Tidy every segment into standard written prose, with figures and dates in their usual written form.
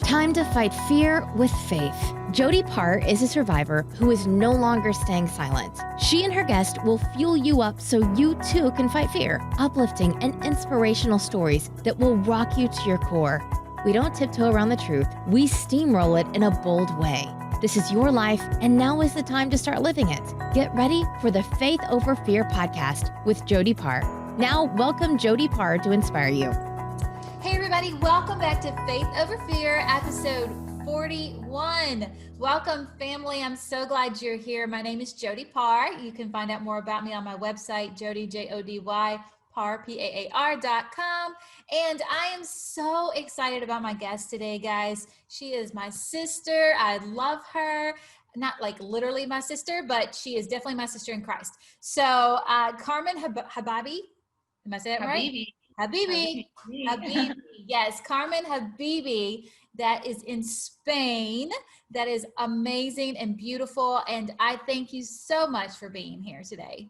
Time to fight fear with faith. Jody Paar is a survivor who is no longer staying silent. She and her guest will fuel you up so you too can fight fear. Uplifting and inspirational stories that will rock you to your core. We don't tiptoe around the truth. We steamroll it in a bold way. This is your life, and now is the time to start living it. Get ready for the Faith Over Fear podcast with Jody Paar. Now, welcome Jody Paar to inspire you. Hey everybody, welcome back to Faith Over Fear, episode 41. Welcome family, I'm so glad you're here. My name is Jody Paar. You can find out more about me on my website, Jody, Jody, Paar, Paar.com. And I am so excited about my guest today, guys. She is my sister. I love her. Not like literally my sister, but she is definitely my sister in Christ. So Karmin Habibi, am I saying that right? Habibi. Yes, Karmin Habibi, that is in Spain. That is amazing and beautiful. And I thank you so much for being here today.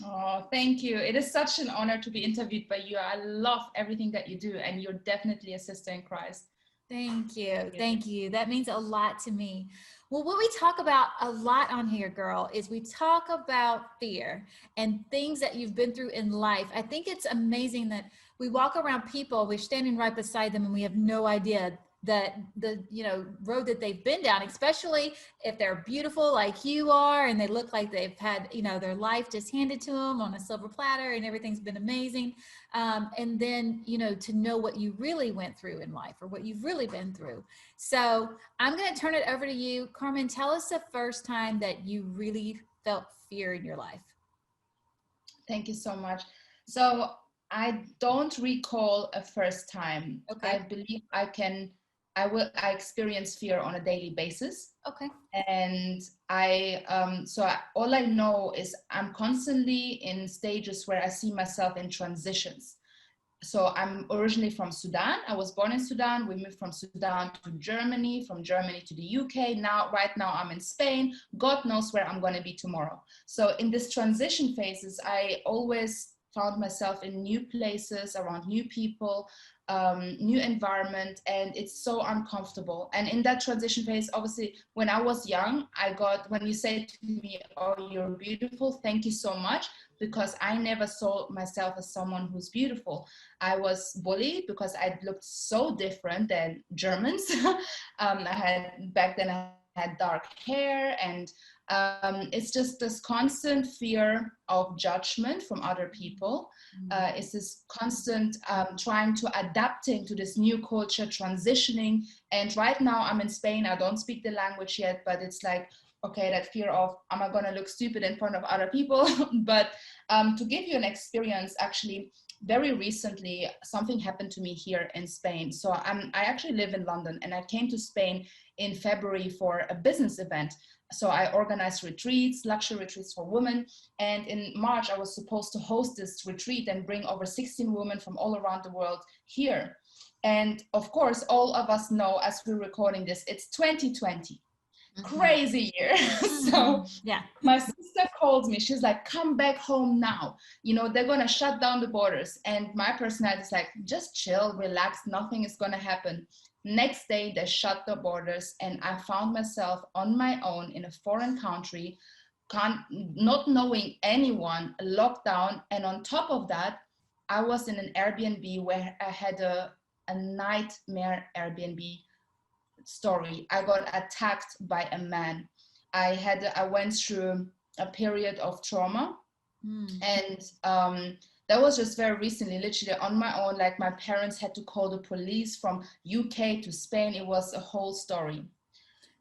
Oh, thank you. It is such an honor to be interviewed by you. I love everything that you do, and you're definitely a sister in Christ. Thank you. Thank you. That means a lot to me. Well, what we talk about a lot on here, girl, is we talk about fear and things that you've been through in life. I think it's amazing that we walk around people, we're standing right beside them, and we have no idea that the road that they've been down, especially if they're beautiful like you are and they look like they've had their life just handed to them on a silver platter and everything's been amazing, and then to know what you really went through in life or what you've really been through. So I'm going to turn it over to you. Karmin, tell us the first time that you really felt fear in your life. Thank you so much. So I don't recall a first time. Okay. I believe I experience fear on a daily basis. Okay. And all I know is I'm constantly in stages where I see myself in transitions. So I'm originally from Sudan. I was born in Sudan. We moved from Sudan to Germany, from Germany to the UK. Right now I'm in Spain. God knows where I'm going to be tomorrow. So in this transition phases, I always found myself in new places, around new people, new environment, and it's so uncomfortable. And in that transition phase, obviously, when I was young, when you say to me, "Oh, you're beautiful," thank you so much, because I never saw myself as someone who's beautiful. I was bullied because I looked so different than Germans. Back then I had dark hair, and it's just this constant fear of judgment from other people. It's this constant trying to adapting to this new culture, transitioning. And right now I'm in Spain. I don't speak the language yet, but it's like, okay, that fear of, am I going to look stupid in front of other people? But to give you an experience, actually, very recently, something happened to me here in Spain. So I actually live in London, and I came to Spain in February for a business event. So I organized retreats, luxury retreats for women. And in March, I was supposed to host this retreat and bring over 16 women from all around the world here. And of course, all of us know, as we're recording this, it's 2020. Crazy year. So yeah, my sister calls me. She's like, "Come back home now. They're going to shut down the borders." And my personality is like, just chill, relax. Nothing is going to happen. Next day, they shut the borders, and I found myself on my own in a foreign country, not knowing anyone, locked down. And on top of that, I was in an Airbnb where I had a nightmare Airbnb story. I got attacked by a man. I went through a period of trauma, and that was just very recently, literally on my own. Like, my parents had to call the police from UK to Spain. It was a whole story.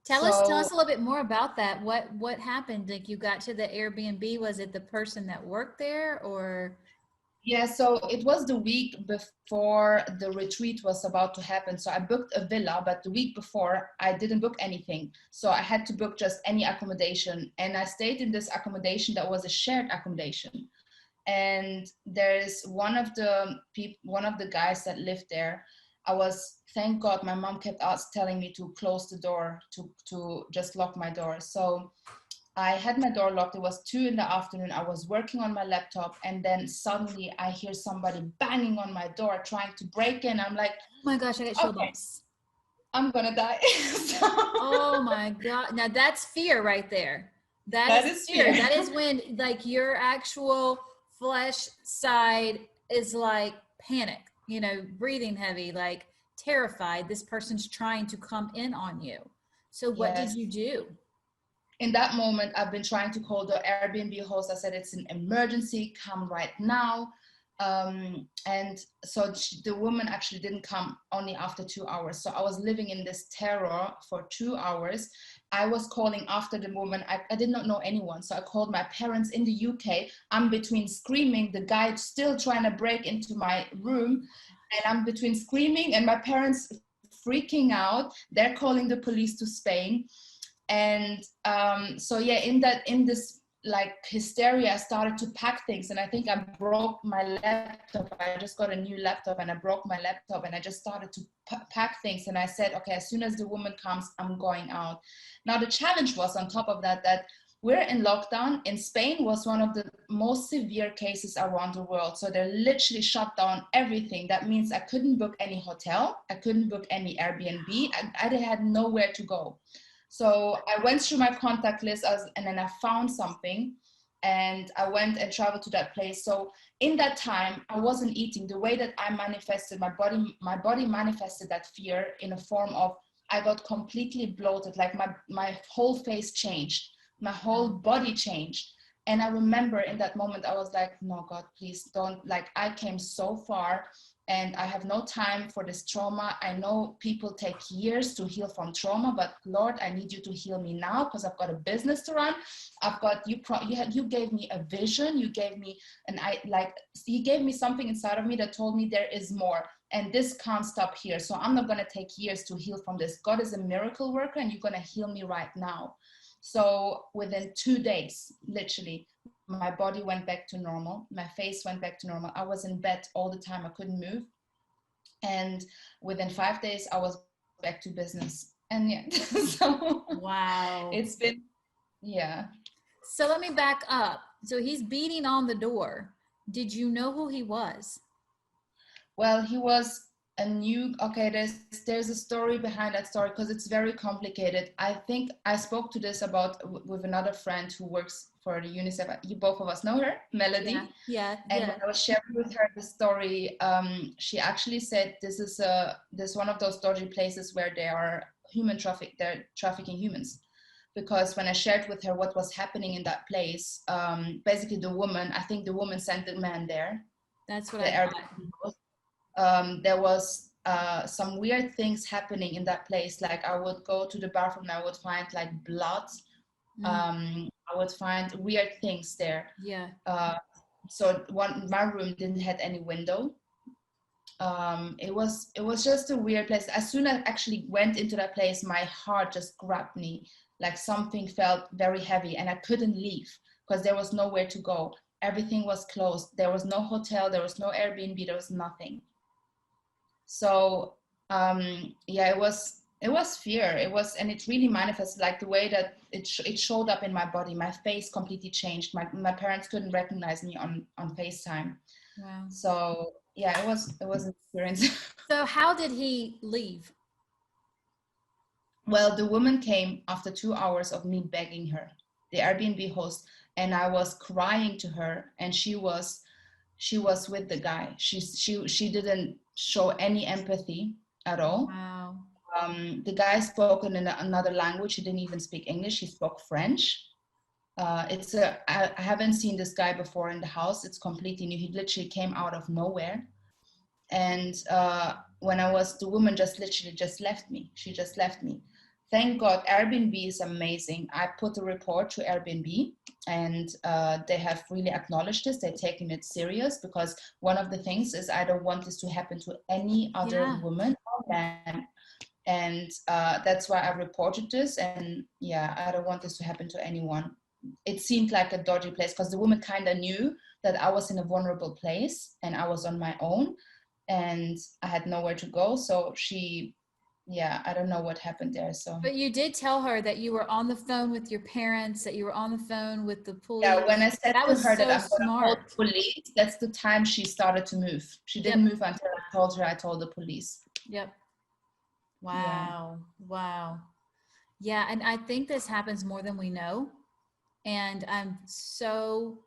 Tell us a little bit more about that. What happened? Like, you got to the Airbnb, was it the person that worked there, or? Yeah, so it was the week before the retreat was about to happen. So I booked a villa, but the week before I didn't book anything. So I had to book just any accommodation. And I stayed in this accommodation that was a shared accommodation. And there's one of the guys that lived there. Thank God, my mom kept telling me to close the door, to just lock my door. So I had my door locked. It was 2 p.m. I was working on my laptop, and then suddenly I hear somebody banging on my door, trying to break in. I'm like, oh my gosh, I got chill bumps. I'm gonna die. So, Oh my God. Now that's fear right there. that That is is fear. fear. That is when like your actual flesh side is like panic, you know, breathing heavy, like terrified. This person's trying to come in on you. So what did Yes. you do? In that moment, I've been trying to call the Airbnb host. I said, it's an emergency, come right now. And so the woman actually didn't come only after 2 hours. So I was living in this terror for 2 hours. I was calling after the woman. I did not know anyone. So I called my parents in the UK. I'm between screaming, the guy still trying to break into my room. And I'm between screaming and my parents freaking out. They're calling the police to Spain. And so yeah, in this like hysteria, I started to pack things, and I think I broke my laptop. I just got a new laptop and I broke my laptop, and I just started to pack things. And I said, okay, as soon as the woman comes, I'm going out. Now the challenge was on top of that we're in lockdown. In Spain was one of the most severe cases around the world. So they literally shut down everything. That means I couldn't book any hotel. I couldn't book any Airbnb. I had nowhere to go. So I went through my contact list and then I found something, and I went and traveled to that place. So in that time, I wasn't eating. The way that I manifested, my body manifested that fear in a form of, I got completely bloated, like my whole face changed, my whole body changed. And I remember in that moment, I was like, no, God, please don't, like, I came so far and I have no time for this trauma. I know people take years to heal from trauma, but Lord, I need you to heal me now, because I've got a business to run. I've got you gave me a vision. You gave me he gave me something inside of me that told me there is more, and this can't stop here. So I'm not going to take years to heal from this. God is a miracle worker, and you're going to heal me right now. So within 2 days, literally, my body went back to normal. My face went back to normal. I was in bed all the time. I couldn't move. And within 5 days, I was back to business. And yeah, so Wow. it's been, yeah. So let me back up. So he's beating on the door. Did you know who he was? Well, he was there's a story behind that story, because it's very complicated. I think I spoke to this with another friend who works for the UNICEF. You both of us know her, Melody. Yeah. And when I was sharing with her the story, she actually said this is one of those dodgy places where they're trafficking humans. Because when I shared with her what was happening in that place, basically I think the woman sent the man there. That's what I thought. There was some weird things happening in that place. Like I would go to the bathroom and I would find like blood. I would find weird things there. Yeah. So my room didn't have any window. It was just a weird place. As soon as I actually went into that place, my heart just grabbed me, like something felt very heavy, and I couldn't leave because there was nowhere to go. Everything was closed. There was no hotel, there was no Airbnb, there was nothing. So yeah, it was fear. And it really manifested, like the way that it showed up in my body. My face completely changed. My parents couldn't recognize me on FaceTime. Wow. So yeah, it was an experience. So how did he leave? Well, the woman came after 2 hours of me begging her, the Airbnb host, and I was crying to her, and she was with the guy. She didn't show any empathy at all. Wow. The guy spoke in another language. He didn't even speak English. He spoke French. I haven't seen this guy before in the house. It's completely new. He literally came out of nowhere. And when the woman just left me. She just left me. Thank God, Airbnb is amazing. I put a report to Airbnb, and they have really acknowledged this. They're taking it serious, because one of the things is I don't want this to happen to any other woman or man. And that's why I reported this. And yeah, I don't want this to happen to anyone. It seemed like a dodgy place, because the woman kind of knew that I was in a vulnerable place and I was on my own and I had nowhere to go. So I don't know what happened there. So, but you did tell her that you were on the phone with your parents, that you were on the phone with the police. Yeah, when I said to her that I'm going to call the police, that's the time she started to move. She didn't move until I told the police. Yep. Yeah. Wow. Wow. Yeah. And I think this happens more than we know. And I'm so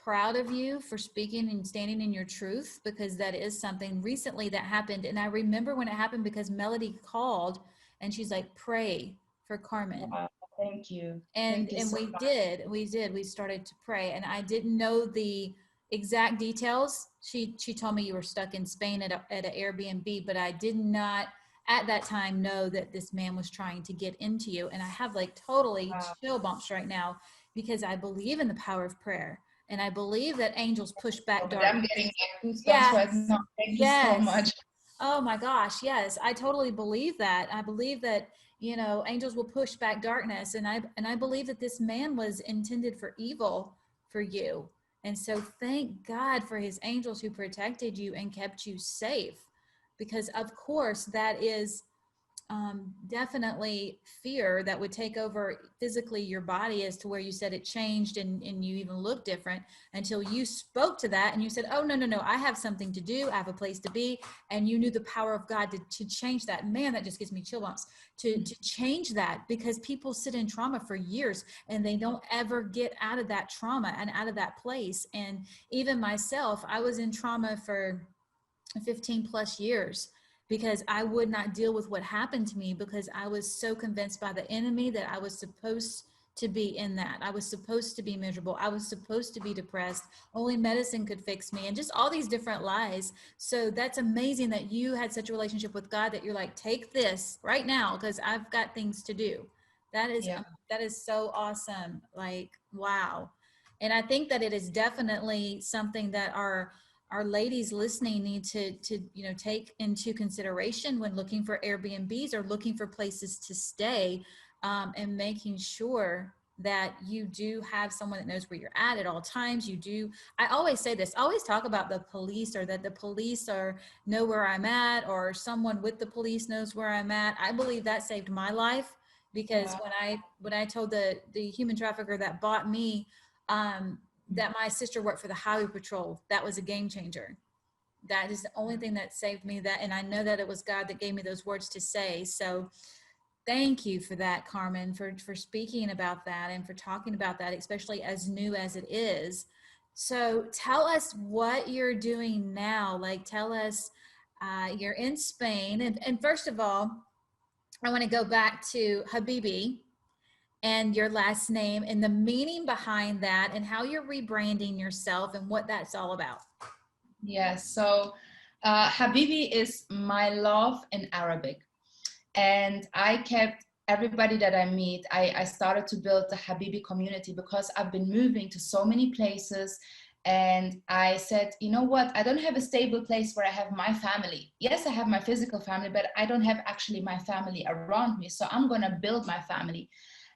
proud of you for speaking and standing in your truth, because that is something recently that happened. And I remember when it happened because Melody called and she's like, pray for Carmen. Wow. Thank you. and Thank you and so we started to pray, and I didn't know the exact details. She told me you were stuck in Spain at an Airbnb, but I did not at that time know that this man was trying to get into you. And I have like totally much. chill bumps right now, because I believe in the power of prayer, and I believe that angels push back I'm darkness. getting like goosebumps Yes, right now. Thank you so yes. much. Oh my gosh, yes. I totally believe that. I believe that, angels will push back darkness, and I believe that this man was intended for evil for you. And so thank God for his angels who protected you and kept you safe, because of course that is definitely fear that would take over physically your body, as to where you said it changed, and you even look different, until you spoke to that and you said, oh, no, no, no, I have something to do. I have a place to be. And you knew the power of God to change that. Man, that just gives me chill bumps to change that, because people sit in trauma for years and they don't ever get out of that trauma and out of that place. And even myself, I was in trauma for 15 plus years, because I would not deal with what happened to me, because I was so convinced by the enemy that I was supposed to be in that. I was supposed to be miserable. I was supposed to be depressed. Only medicine could fix me, and just all these different lies. So that's amazing that you had such a relationship with God that you're like, take this right now, because I've got things to do. That is Yeah. that is so awesome. Like, wow. And I think that it is definitely something that our ladies listening need to take into consideration when looking for Airbnbs or looking for places to stay, and making sure that you do have someone that knows where you're at all times. You do. I always say this. I always talk about the police, or that the police know where I'm at, or someone with the police knows where I'm at. I believe that saved my life, because Wow. when I told the human trafficker that bought me, that my sister worked for the highway patrol, that was a game changer. That is the only thing that saved me. That, and I know that it was God that gave me those words to say. So thank you for that, Carmen, for speaking about that and for talking about that, especially as new as it is. So tell us what you're doing now. Like, tell us, you're in Spain. And first of all, I want to go back to Habibi and your last name and the meaning behind that, and how you're rebranding yourself and what that's all about. Yes. So Habibi is my love in Arabic. And I kept everybody that I meet, I started to build the Habibi community, because I've been moving to so many places. And I said, you know what? I don't have a stable place where I have my family. Yes, I have my physical family, but I don't have actually my family around me. So I'm going to build my family.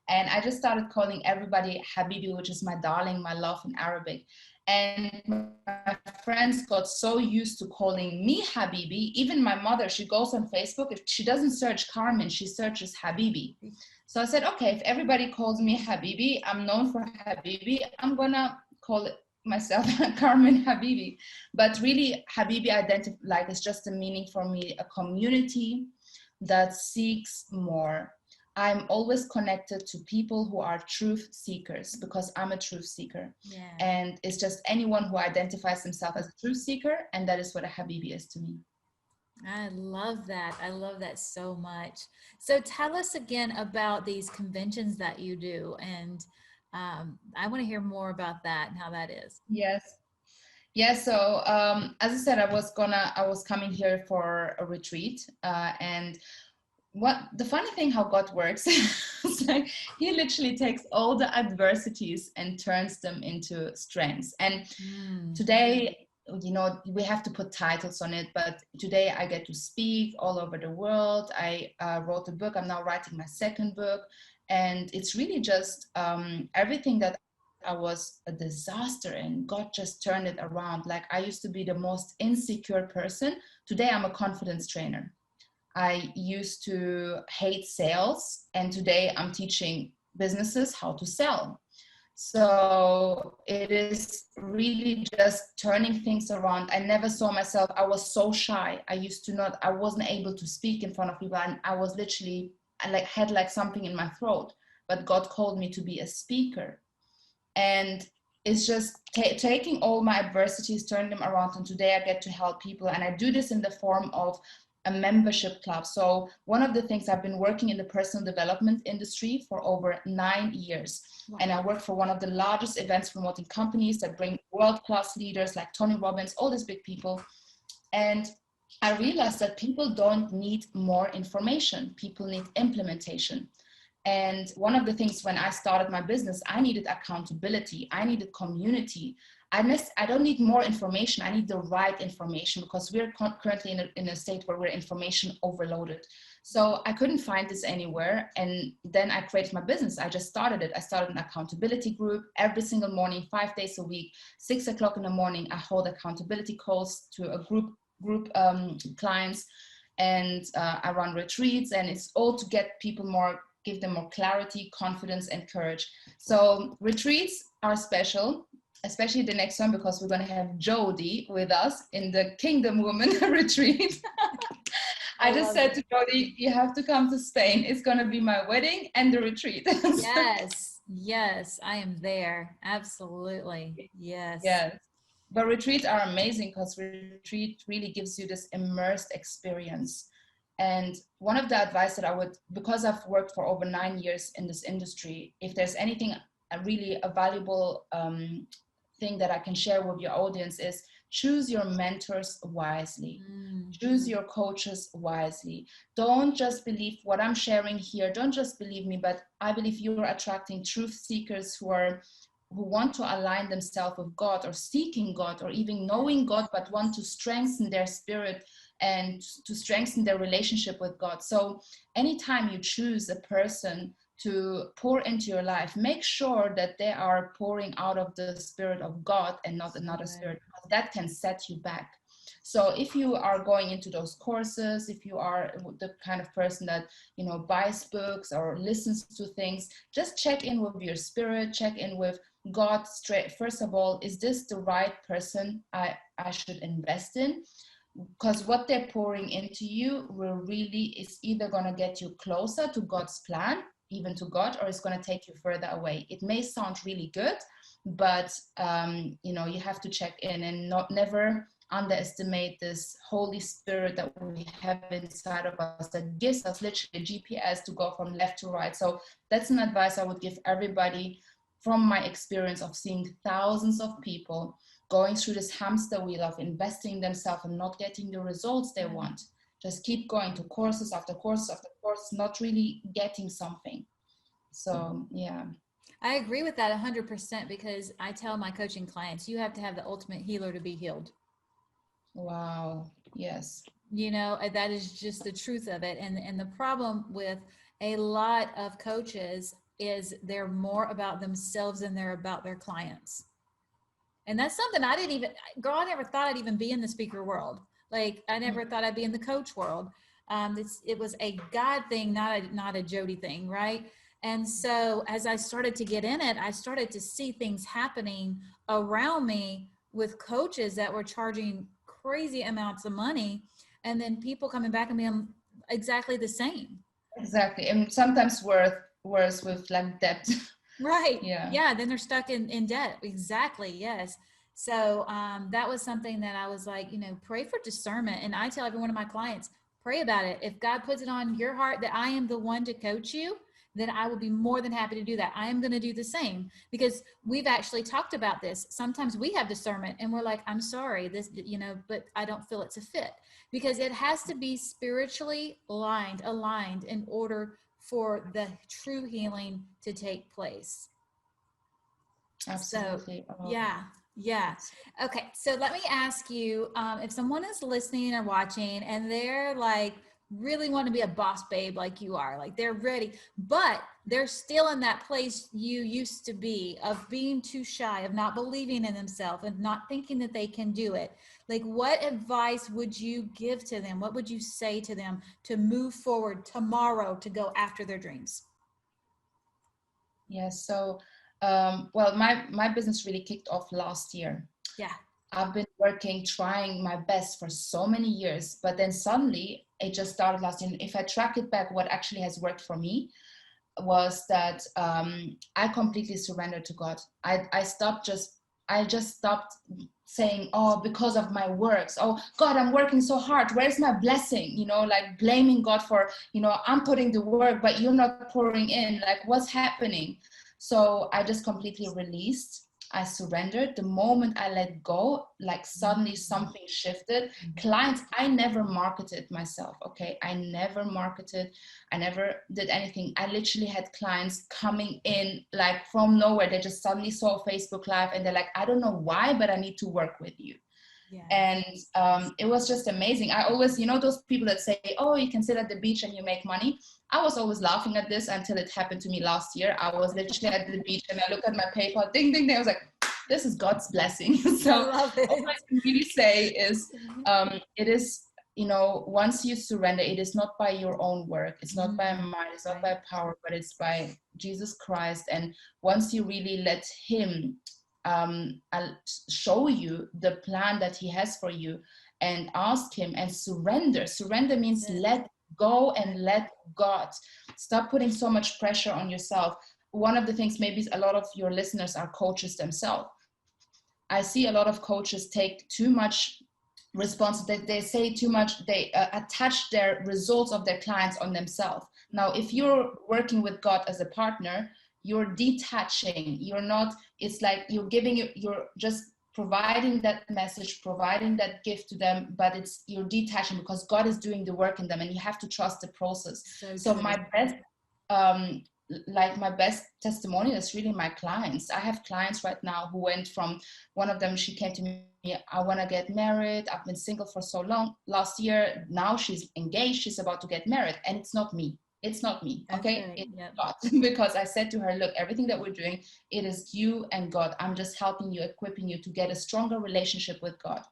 And I just started calling everybody Habibi, which is my darling, my love in Arabic. And my friends got so used to calling me Habibi. Even my mother, she goes on Facebook. If she doesn't search Carmen, she searches Habibi. So I said, okay, if everybody calls me Habibi, I'm known for Habibi, I'm gonna call it myself Carmen Habibi. But really, Habibi like is just a meaning for me, a community that seeks more. I'm always connected to people who are truth seekers, because I'm a truth seeker. Yeah. And it's just anyone who identifies himself as a truth seeker. And that is what a Habibi is to me. I love that. I love that so much. So tell us again about these conventions that you do. And I want to hear more about that and how that is. Yes. Yeah, so as I said, I was coming here for a retreat, and what the funny thing how God works is like he literally takes all the adversities and turns them into strengths. And today, you know, we have to put titles on it, but today I get to speak all over the world. I wrote a book. I'm now writing my second book, and it's really just everything that I was a disaster and God just turned it around. Like I used to be the most insecure person. Today I'm a confidence trainer. I used to hate sales, and today I'm teaching businesses how to sell. So it is really just turning things around. I never saw myself, I was so shy. I wasn't able to speak in front of people, and I was literally, I had like something in my throat, but God called me to be a speaker. And it's just taking all my adversities, turning them around, and today I get to help people. And I do this in the form of a membership club. So one of the things, I've been working in the personal development industry for over 9 years. Wow. And I work for one of the largest events promoting companies that bring world-class leaders like Tony Robbins, all these big people. And I realized that people don't need more information. People need implementation. And one of the things when I started my business, I needed accountability. I needed community. I don't need more information. I need the right information, because we're currently in a state where we're information overloaded. So I couldn't find this anywhere. And then I created my business. I just started it. I started an accountability group every single morning, 5 days a week, 6 o'clock in the morning. I hold accountability calls to a group clients, and I run retreats, and it's all to get people give them more clarity, confidence, and courage. So retreats are special, especially the next one, because we're going to have Jody with us in the Kingdom Woman retreat. I just said to Jody, you have to come to Spain. It's going to be my wedding and the retreat. Yes, I am there. Absolutely. Yes. But retreats are amazing, because retreat really gives you this immersed experience. And one of the advice that I would, because I've worked for over 9 years in this industry, if there's anything a valuable thing that I can share with your audience, is choose your mentors wisely. Choose your coaches wisely. Don't just believe what I'm sharing here. Don't just believe me, but I believe you're attracting truth seekers who want to align themselves with God, or seeking God, or even knowing God, but want to strengthen their spirit and to strengthen their relationship with God. So anytime you choose a person to pour into your life, make sure that they are pouring out of the spirit of God and not another spirit, because that can set you back. So if you are going into those courses, if you are the kind of person that, buys books or listens to things, just check in with your spirit, check in with God straight. First of all, is this the right person I should invest in? Because what they're pouring into you is either going to get you closer to God's plan, even to God, or it's going to take you further away. It may sound really good, but you have to check in, and never underestimate this Holy Spirit that we have inside of us, that gives us literally a GPS to go from left to right. So that's an advice I would give everybody, from my experience of seeing thousands of people going through this hamster wheel of investing in themselves and not getting the results they want. Just keep going to courses after courses after course, not really getting something. So, yeah. I agree with that 100%, because I tell my coaching clients, you have to have the ultimate healer to be healed. Wow. Yes. That is just the truth of it. And the problem with a lot of coaches is they're more about themselves than they're about their clients. And that's something I never thought I'd even be in the speaker world. Like, I never thought I'd be in the coach world. It was a God thing, not a Jody thing, right? And so as I started to get in it, I started to see things happening around me with coaches that were charging crazy amounts of money, and then people coming back and being exactly the same. Exactly. And sometimes worse with like debt. Right. Yeah. Then they're stuck in debt. Exactly. Yes. So that was something that I was like, pray for discernment. And I tell every one of my clients, pray about it. If God puts it on your heart that I am the one to coach you, then I will be more than happy to do that. I am going to do the same, because we've actually talked about this. Sometimes we have discernment and we're like, I'm sorry, this, but I don't feel it's a fit, because it has to be spiritually aligned in order for the true healing to take place. Absolutely. So, yeah. Okay. So let me ask you, if someone is listening or watching and they're like, really want to be a boss babe like you are, like they're ready, but they're still in that place you used to be, of being too shy, of not believing in themselves and not thinking that they can do it. Like, what advice would you give to them? What would you say to them to move forward tomorrow to go after their dreams? Yes. So Well, my business really kicked off last year. Yeah. I've been working, trying my best for so many years, but then suddenly it just started last year. If I track it back, what actually has worked for me was that I completely surrendered to God. I just stopped saying, oh, because of my works, oh God, I'm working so hard, where's my blessing? Like blaming God for, I'm putting the work, but you're not pouring in, like what's happening? So I just completely released. I surrendered. The moment I let go, like suddenly something shifted. Clients, I never marketed myself. Okay. I never marketed. I never did anything. I literally had clients coming in like from nowhere. They just suddenly saw Facebook Live and they're like, I don't know why, but I need to work with you. Yeah. And it was just amazing. I always, those people that say, oh, you can sit at the beach and you make money. I was always laughing at this until it happened to me last year. I was literally at the beach and I look at my PayPal, ding, ding, ding. I was like, this is God's blessing. So I love it. all I can really say is it is, once you surrender, it is not by your own work. It's not by might, it's not by power, but it's by Jesus Christ. And once you really let him I'll show you the plan that he has for you and ask him and surrender. Surrender means let go and let God. Stop putting so much pressure on yourself. One of the things, maybe a lot of your listeners are coaches themselves. I see a lot of coaches take too much responsibility. They say too much. They attach their results of their clients on themselves. Now, if you're working with God as a partner, you're detaching. You're not, it's like you're just providing that message, providing that gift to them, but you're detaching because God is doing the work in them and you have to trust the process. So my best, my best testimony is really my clients. I have clients right now who went from, one of them, she came to me, I want to get married. I've been single for so long. Last year, now she's engaged. She's about to get married. And it's not me. It's not me. Okay. It's God. Because I said to her, look, everything that we're doing, it is you and God. I'm just helping you, equipping you to get a stronger relationship with God.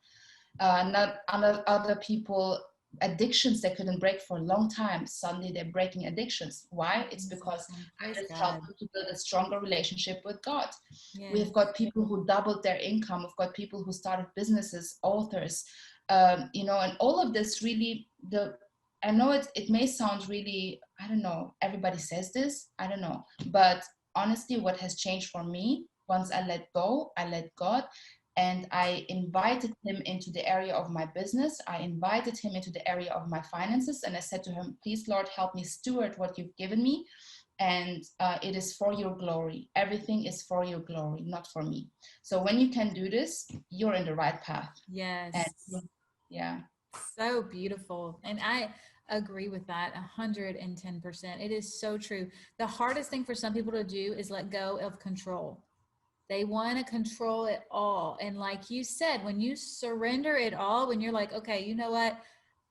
Not other people, addictions they couldn't break for a long time, suddenly they're breaking addictions. Why? It's because I just help them to build a stronger relationship with God. We've got people who doubled their income. We've got people who started businesses, authors, and all of this really, I know it may sound really, I don't know, everybody says this, I don't know, but honestly, what has changed for me, once I let go, I let God, and I invited him into the area of my business. I invited him into the area of my finances. And I said to him, please, Lord, help me steward what you've given me. And it is for your glory. Everything is for your glory, not for me. So when you can do this, you're in the right path. Yes. And, yeah. So beautiful. And I agree with that 110%. It is so true. The hardest thing for some people to do is let go of control. They want to control it all. And like you said, when you surrender it all, when you're like, okay, you know what?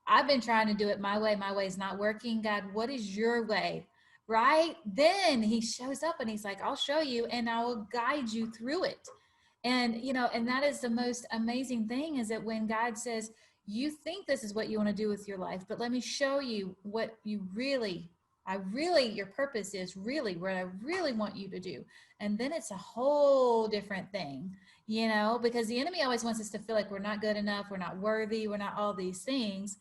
I've been trying to do it my way. My way is not working. God, what is your way? Right? Then he shows up and he's like, I'll show you and I will guide you through it. And, and that is the most amazing thing, is that when God says, you think this is what you want to do with your life, but let me show you what you really, your purpose is really what I really want you to do. And then it's a whole different thing, because the enemy always wants us to feel like we're not good enough. We're not worthy. We're not all these things.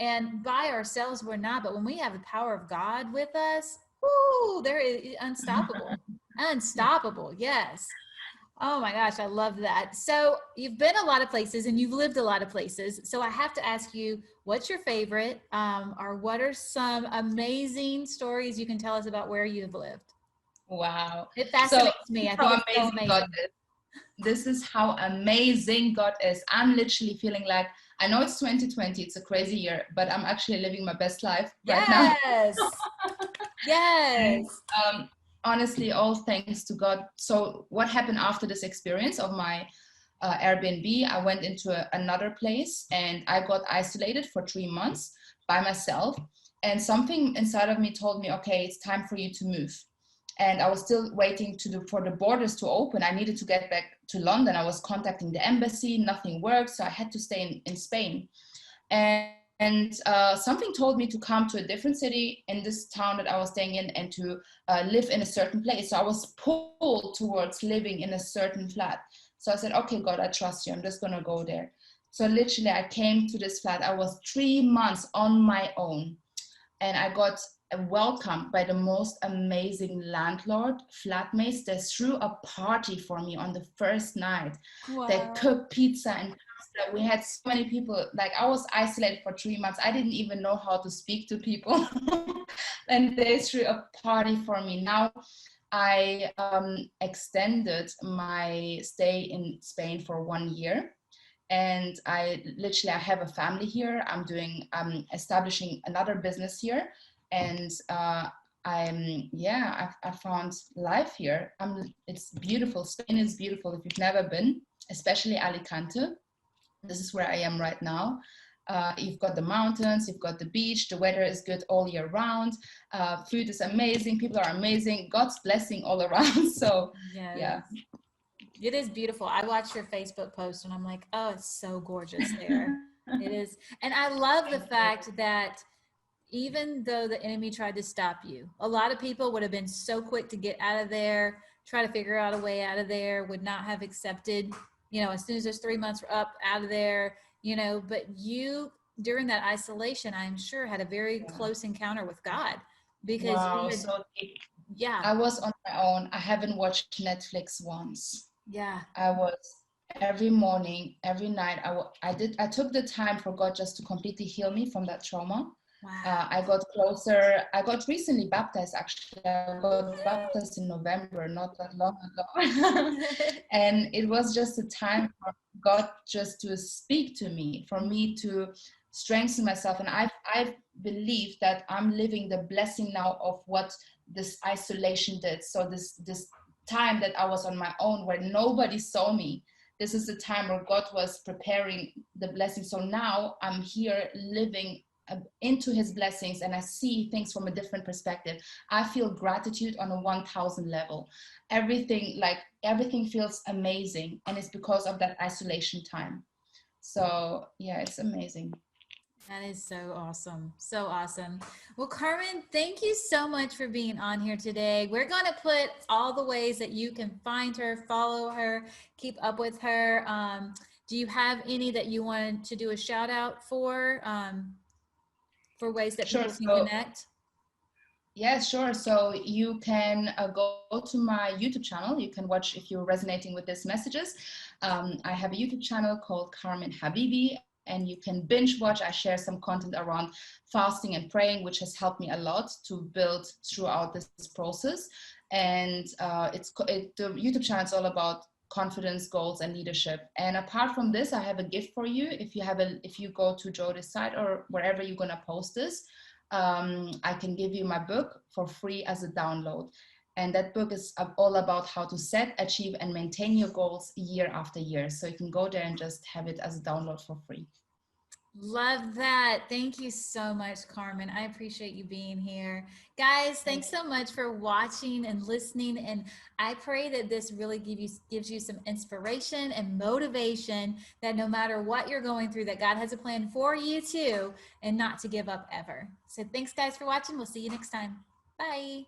And by ourselves, we're not. But when we have the power of God with us, whoo, there is unstoppable, unstoppable. Yes. Oh my gosh, I love that. So you've been a lot of places and you've lived a lot of places. So I have to ask you, what's your favorite, or what are some amazing stories you can tell us about where you've lived? Wow. It fascinates me. I think it's so amazing. God is. This is how amazing God is. I'm literally feeling like, I know it's 2020, it's a crazy year, but I'm actually living my best life right now. Yes. Yes. And, honestly, all thanks to God. So what happened after this experience of my Airbnb, I went into another place and I got isolated for 3 months by myself. And something inside of me told me, okay, it's time for you to move. And I was still waiting for the borders to open. I needed to get back to London. I was contacting the embassy, nothing worked. So I had to stay in Spain. And and something told me to come to a different city in this town that I was staying in, and to live in a certain place. So I was pulled towards living in a certain flat. So I said, okay, God, I trust you. I'm just going to go there. So literally I came to this flat. I was 3 months on my own, and I got welcomed by the most amazing landlord, flatmates. They threw a party for me on the first night. They Wow. cooked pizza and pasta. We had so many people. Like, I was isolated for 3 months. I didn't even know how to speak to people. And they threw a party for me. Now I extended my stay in Spain for 1 year, and I have a family here. I'm establishing another business here, and I found life here. It's beautiful. Spain is beautiful if you've never been, especially Alicante. This is where I am right now. You've got the mountains, you've got the beach, the weather is good all year round. Food is amazing, people are amazing, God's blessing all around. So yeah. Yes. It is beautiful. I watched your Facebook post and I'm like, oh, it's so gorgeous there. It is. And I love the fact that even though the enemy tried to stop you, a lot of people would have been so quick to get out of there, try to figure out a way out of there, would not have accepted, as soon as those 3 months were up, out of there, but you, during that isolation, I'm sure had a very close encounter with God, because Wow. you had, So yeah, I was on my own. I haven't watched Netflix once. yeah, I was every morning, every night. I took the time for God just to completely heal me from that trauma. wow. I got closer. I got recently baptized, actually. I got baptized in November, not that long ago. And it was just a time for God just to speak to me, for me to strengthen myself. And I believe that I'm living the blessing now of what this isolation did. So this time that I was on my own, where nobody saw me, this is the time where God was preparing the blessing. So now I'm here living into his blessings, and I see things from a different perspective. I feel gratitude on a 1000 level. Everything feels amazing, and it's because of that isolation time. So yeah, it's amazing. That is so awesome. So awesome. Well, Karmin, thank you so much for being on here today. We're going to put all the ways that you can find her, follow her, keep up with her. Do you have any that you wanted to do a shout out for ways that Sure. people can So connect? yeah, sure. So you can go to my YouTube channel. You can watch if you're resonating with these messages. I have a YouTube channel called Karmin Habibi, and you can binge watch. I share some content around fasting and praying, which has helped me a lot to build throughout this process. And the YouTube channel is all about confidence, goals, and leadership. And apart from this, I have a gift for you. If you go to Jody's site or wherever you're gonna post this, I can give you my book for free as a download. And that book is all about how to set, achieve, and maintain your goals year after year. So you can go there and just have it as a download for free. Love that. Thank you so much, Karmin. I appreciate you being here. Guys, thanks so much for watching and listening. And I pray that this really gives you some inspiration and motivation, that no matter what you're going through, that God has a plan for you too, and not to give up ever. So thanks, guys, for watching. We'll see you next time. Bye.